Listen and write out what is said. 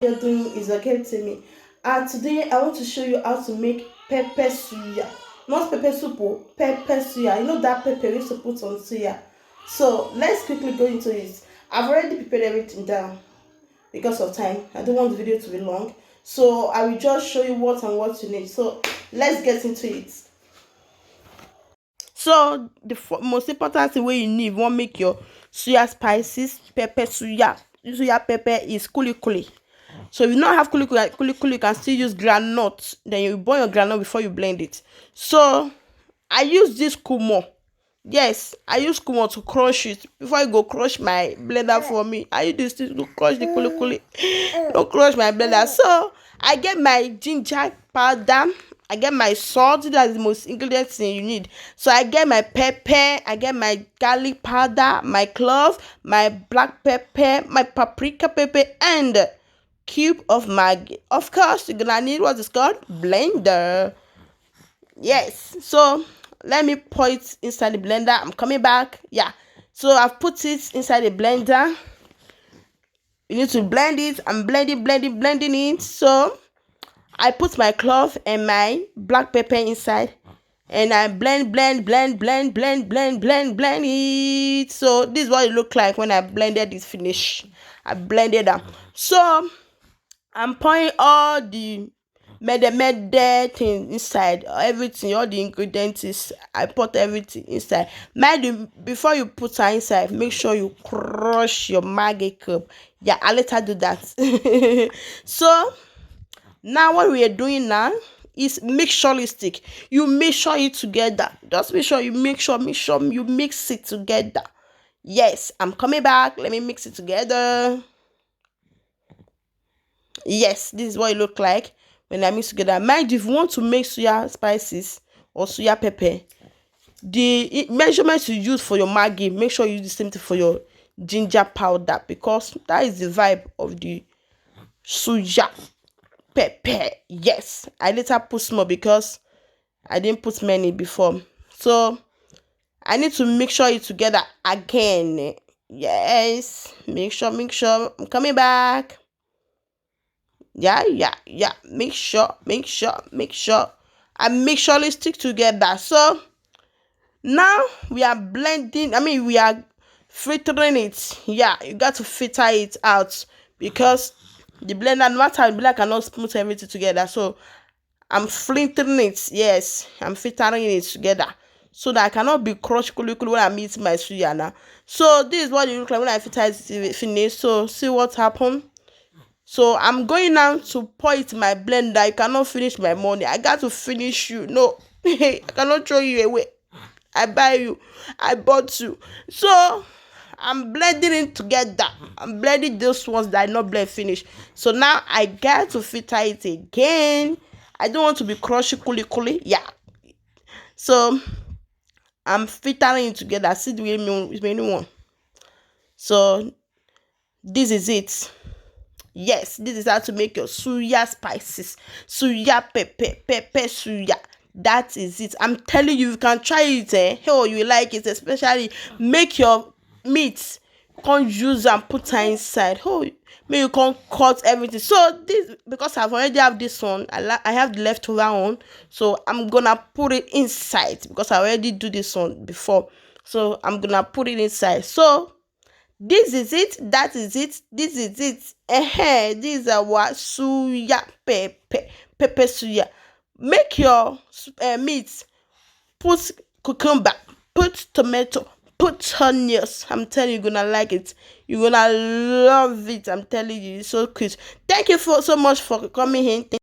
You're doing is okay to me. Today I want to show you how to make pepper suya. Not pepper soup, oh, pepper suya. You know that pepper we used to put on suya. So let's quickly go into it. I've already prepared everything down because of time. I don't want the video to be long. So I will just show you what and what you need. So let's get into it. So the most important thing wey you need wan make your suya spices pepper suya pepper is kuli kuli. So if you don't have kuli, you can still use groundnut. Then you boil your groundnut before you blend it. So I use this kumo. Yes, I use kumo to crush it. Before you go crush my blender for me, I use this thing to crush the kuli. Don't crush my blender. So I get my ginger powder. I get my salt. That's the most ingredients thing you need. So I get my pepper. I get my garlic powder, my clove, my black pepper, my paprika pepper, and cube of Maggi. Of course, you're gonna need what is called blender. Yes. So let me pour it inside the blender. I'm coming back. Yeah. So I've put it inside the blender. You need to blend it. I'm blending it. So I put my clove and my black pepper inside. And I blend it. So this is what it looked like when I blended it finish. I blended them. So I'm pouring all the mede thing inside, everything, all the ingredients is I put everything inside. Mind you, before you put her inside, make sure you crush your Maggi cube. Yeah, I'll later do that. So now what we are doing now is mixturistic. You mix sure it together. Just make sure you make sure you mix it together. Yes, I'm coming back. Let me mix it together. Yes, this is what it look like when I mix together. Mind if you want to make suya spices or suya pepper, the measurements you use for your Maggi, make sure you use the same thing for your ginger powder, because that is the vibe of the suya pepper. Yes, I later put small because I didn't put many before. So I need to mix sure it together again. Yes, make sure. I'm coming back. Yeah. Make sure. And make sure they stick together. So now we are blending. We are filtering it. Yeah, you got to filter it out because the blender, no matter how the blender cannot smooth everything together. So I'm filtering it. Yes, I'm filtering it together so that I cannot be crushed when I'm eating my suya now. So this is what it looks like when I filter it finish. So see what happened. So I'm going now to pour it in my blender. I cannot finish my money. I got to finish you. No, I cannot throw you away. I buy you. I bought you. So I'm blending it together. I'm blending those ones that I not blend finish. So now I got to filter it again. I don't want to be crushing kuli. Yeah. So I'm filtering it together. See the remaining one. So this is it. Yes, this is how to make your suya spices, suya pepper suya. That is it. I'm telling you, you can try it. Oh, you like it, especially make your meat, can't use and put her inside. Oh, may you can't cut everything. So this, because I've already have this one, I have the leftover one, so I'm gonna put it inside because I already do this one before. So I'm gonna put it inside. So this is it. That is it. This is it. This is our suya pepper suya. Make your meat. Put cucumber. Put tomato. Put onions. I'm telling you, you're gonna like it. You're gonna love it. I'm telling you, it's so cute. Thank you so much for coming in.